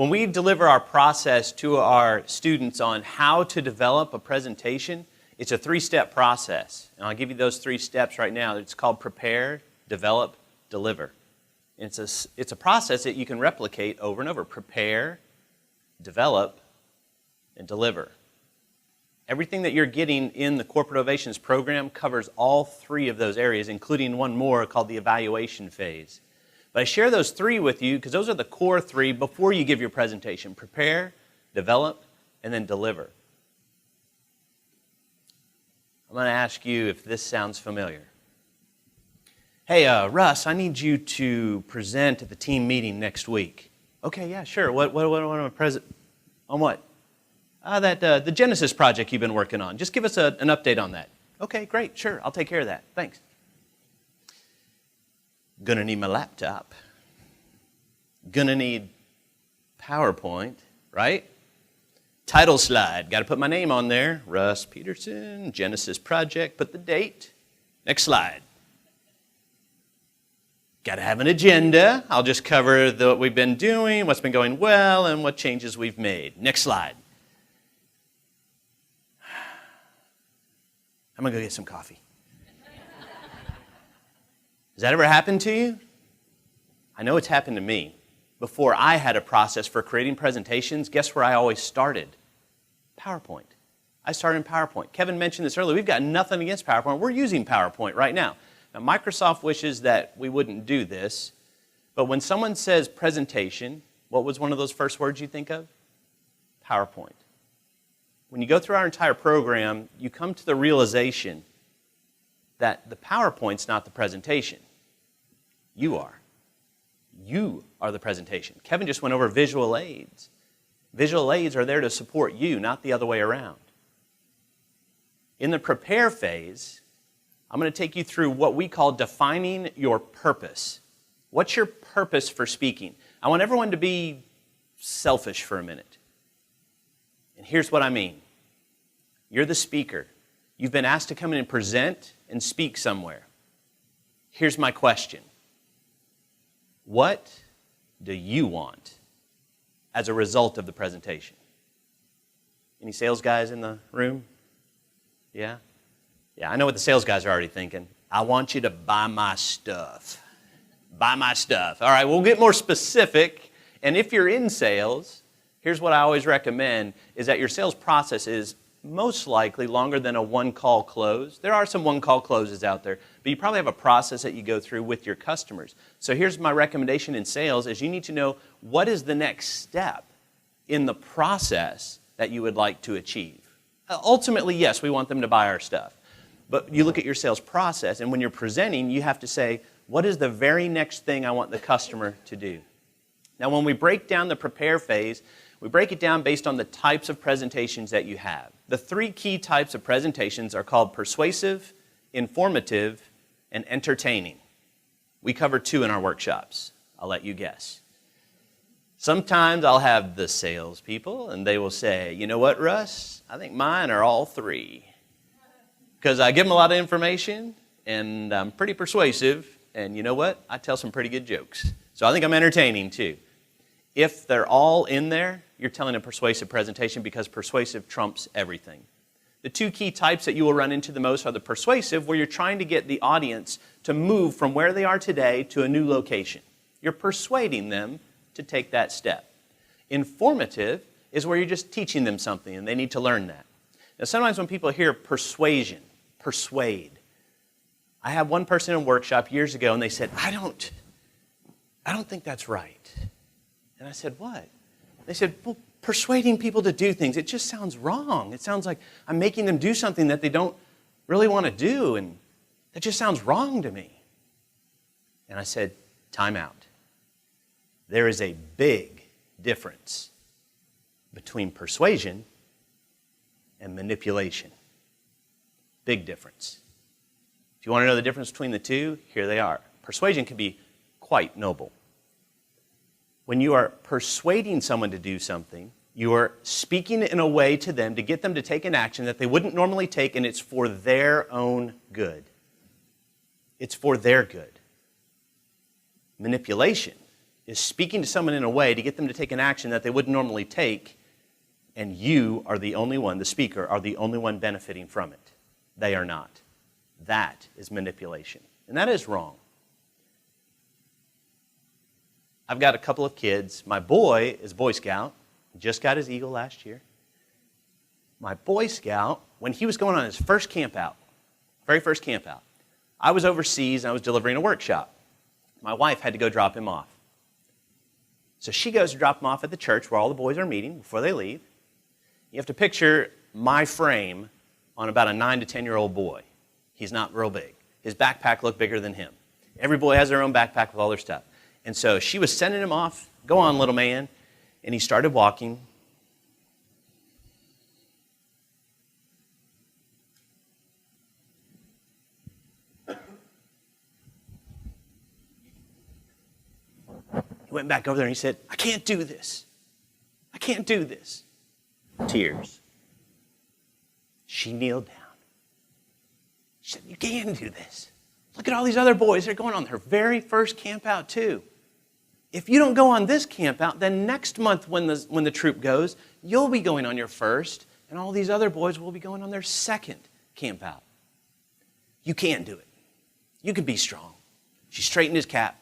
When we deliver our process to our students on how to develop a presentation, it's a 3-step process. And I'll give you those 3 steps right now. It's called prepare, develop, deliver. And it's a process that you can replicate over and over. Prepare, develop, and deliver. Everything that you're getting in the Corporate Ovations program covers all 3 of those areas, including one more called the evaluation phase. But I share those 3 with you because those are the core 3 before you give your presentation. Prepare, develop, and then deliver. I'm going to ask you if this sounds familiar. Hey, Russ, I need you to present at the team meeting next week. Okay, yeah, sure. What am I present on? What? The Genesis project you've been working on. Just give us an update on that. Okay, great, sure. I'll take care of that. Thanks. Gonna need my laptop. Gonna need PowerPoint, right? Title slide. Got to put my name on there. Russ Peterson, Genesis project. Put the date. Next slide. Got to have an agenda. I'll just cover what we've been doing, what's been going well, and what changes we've made. Next slide. I'm going to go get some coffee. Has that ever happened to you? I know it's happened to me. Before I had a process for creating presentations, guess where I always started? PowerPoint. I started in PowerPoint. Kevin mentioned this earlier. We've got nothing against PowerPoint. We're using PowerPoint right now. Now, Microsoft wishes that we wouldn't do this, but when someone says presentation, what was one of those first words you think of? PowerPoint. When you go through our entire program, you come to the realization that the PowerPoint's not the presentation. You are. You are the presentation. Kevin just went over visual aids. Visual aids are there to support you, not the other way around. In the prepare phase, I'm going to take you through what we call defining your purpose. What's your purpose for speaking? I want everyone to be selfish for a minute. And here's what I mean. You're the speaker. You've been asked to come in and present and speak somewhere. Here's my question. What do you want as a result of the presentation? Any sales guys in the room? Yeah? Yeah, I know what the sales guys are already thinking. I want you to buy my stuff. Buy my stuff. All right, we'll get more specific. And if you're in sales, here's what I always recommend, is that your sales process is most likely longer than a one-call close. There are some one-call closes out there, but you probably have a process that you go through with your customers. So here's my recommendation in sales, is you need to know what is the next step in the process that you would like to achieve. Ultimately, yes, we want them to buy our stuff. But you look at your sales process, and when you're presenting, you have to say, what is the very next thing I want the customer to do? Now, when we break down the prepare phase, we break it down based on the types of presentations that you have. The 3 key types of presentations are called persuasive, informative, and entertaining. We cover 2 in our workshops. I'll let you guess. Sometimes I'll have the salespeople, and they will say, you know what, Russ? I think mine are all 3. Because I give them a lot of information, and I'm pretty persuasive, and you know what? I tell some pretty good jokes. So I think I'm entertaining too. If they're all in there, you're telling a persuasive presentation because persuasive trumps everything. The 2 key types that you will run into the most are the persuasive, where you're trying to get the audience to move from where they are today to a new location. You're persuading them to take that step. Informative is where you're just teaching them something and they need to learn that. Now, sometimes when people hear persuasion, persuade, I had one person in a workshop years ago and they said, I don't think that's right. And I said, what? They said, well, persuading people to do things, it just sounds wrong. It sounds like I'm making them do something that they don't really want to do, and that just sounds wrong to me. And I said, time out. There is a big difference between persuasion and manipulation. Big difference. If you want to know the difference between the 2, here they are. Persuasion can be quite noble. When you are persuading someone to do something, you are speaking in a way to them to get them to take an action that they wouldn't normally take, and it's for their own good. It's for their good. Manipulation is speaking to someone in a way to get them to take an action that they wouldn't normally take, and you are the only one, the speaker, are the only one benefiting from it. They are not. That is manipulation. And that is wrong. I've got a couple of kids. My boy is Boy Scout. Just got his Eagle last year. My Boy Scout, when he was going on his first camp out, very first camp out, I was overseas and I was delivering a workshop. My wife had to go drop him off. So she goes to drop him off at the church where all the boys are meeting before they leave. You have to picture my frame on about a 9 to 10-year-old boy. He's not real big. His backpack looked bigger than him. Every boy has their own backpack with all their stuff. And so she was sending him off, go on, little man, and he started walking. He went back over there and he said, I can't do this. I can't do this. Tears. She kneeled down. She said, you can do this. Look at all these other boys. They're going on their very first camp out too. If you don't go on this camp out, then next month when the troop goes, you'll be going on your first, and all these other boys will be going on their second camp out. You can do it. You can be strong. She straightened his cap,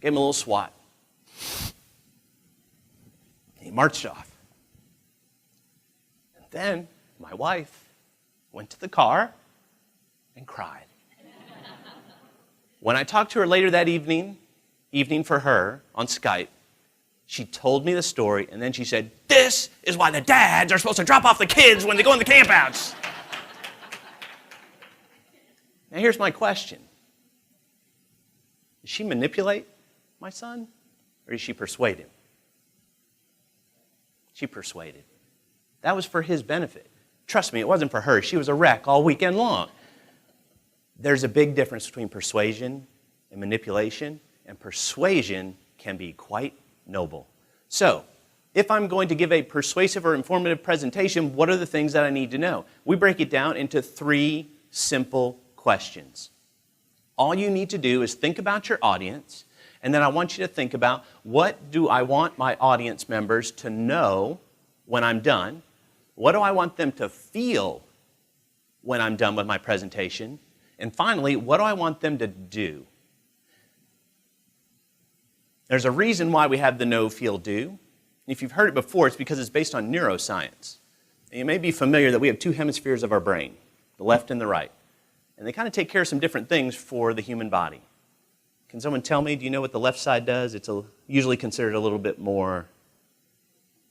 gave him a little swat. He marched off. And then my wife went to the car and cried. When I talked to her later that evening for her on Skype, she told me the story, and then she said, this is why the dads are supposed to drop off the kids when they go in the campouts. Now here's my question. Did she manipulate my son, or did she persuade him? She persuaded. That was for his benefit. Trust me, it wasn't for her. She was a wreck all weekend long. There's a big difference between persuasion and manipulation, and persuasion can be quite noble. So, if I'm going to give a persuasive or informative presentation, what are the things that I need to know? We break it down into 3 simple questions. All you need to do is think about your audience, and then I want you to think about, what do I want my audience members to know when I'm done? What do I want them to feel when I'm done with my presentation? And finally, what do I want them to do? There's a reason why we have the know, feel, do. If you've heard it before, it's because it's based on neuroscience. And you may be familiar that we have 2 hemispheres of our brain, the left and the right. And they kind of take care of some different things for the human body. Can someone tell me, do you know what the left side does? It's usually considered a little bit more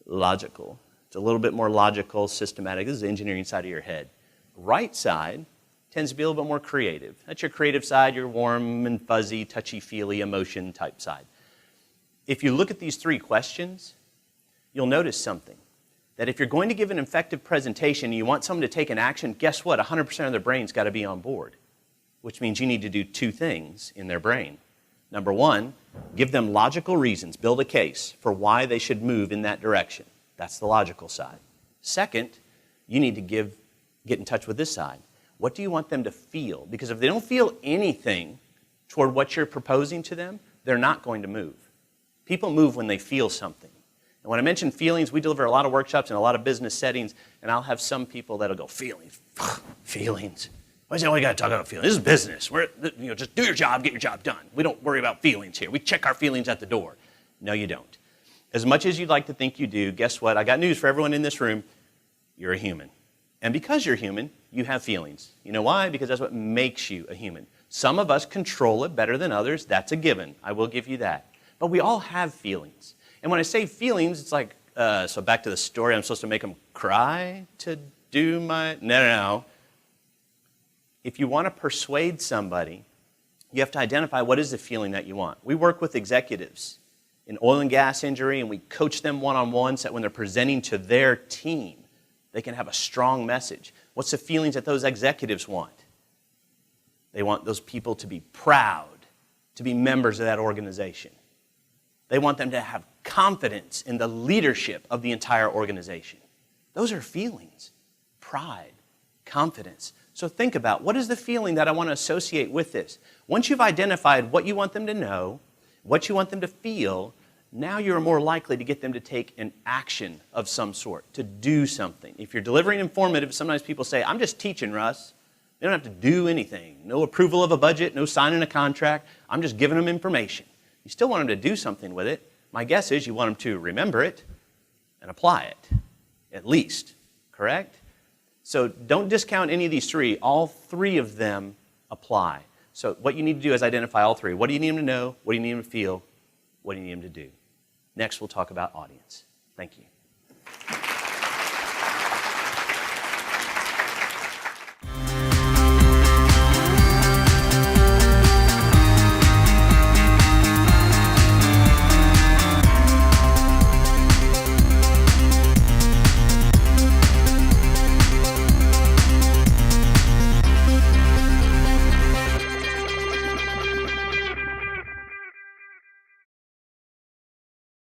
logical. It's a little bit more logical, systematic. This is the engineering side of your head. Right side tends to be a little bit more creative. That's your creative side, your warm and fuzzy, touchy-feely, emotion type side. If you look at these 3 questions, you'll notice something. That if you're going to give an effective presentation and you want someone to take an action, guess what? 100% of their brain's got to be on board, which means you need to do 2 things in their brain. Number 1, give them logical reasons, build a case for why they should move in that direction. That's the logical side. Second, you need to get in touch with this side. What do you want them to feel? Because if they don't feel anything toward what you're proposing to them, they're not going to move. People move when they feel something. And when I mention feelings, we deliver a lot of workshops in a lot of business settings, and I'll have some people that'll go, feelings, feelings. Why is that all you got to talk about feelings? This is business. Just do your job, get your job done. We don't worry about feelings here. We check our feelings at the door. No, you don't. As much as you'd like to think you do, guess what? I got news for everyone in this room. You're a human. And because you're human, you have feelings. You know why? Because that's what makes you a human. Some of us control it better than others. That's a given. I will give you that. But we all have feelings. And when I say feelings, it's like, so back to the story, I'm supposed to make them cry to do my... No. If you want to persuade somebody, you have to identify what is the feeling that you want. We work with executives in oil and gas industry, and we coach them one-on-one so that when they're presenting to their team, they can have a strong message. What's the feelings that those executives want? They want those people to be proud, to be members of that organization. They want them to have confidence in the leadership of the entire organization. Those are feelings. Pride, confidence. So think about, what is the feeling that I want to associate with this? Once you've identified what you want them to know, what you want them to feel, now you're more likely to get them to take an action of some sort, to do something. If you're delivering informative, sometimes people say, I'm just teaching, Russ. They don't have to do anything. No approval of a budget, no signing a contract. I'm just giving them information. You still want them to do something with it. My guess is you want them to remember it and apply it, at least, correct? So don't discount any of these three. All three of them apply. So what you need to do is identify all three. What do you need them to know? What do you need them to feel? What do you need them to do? Next, we'll talk about audience. Thank you.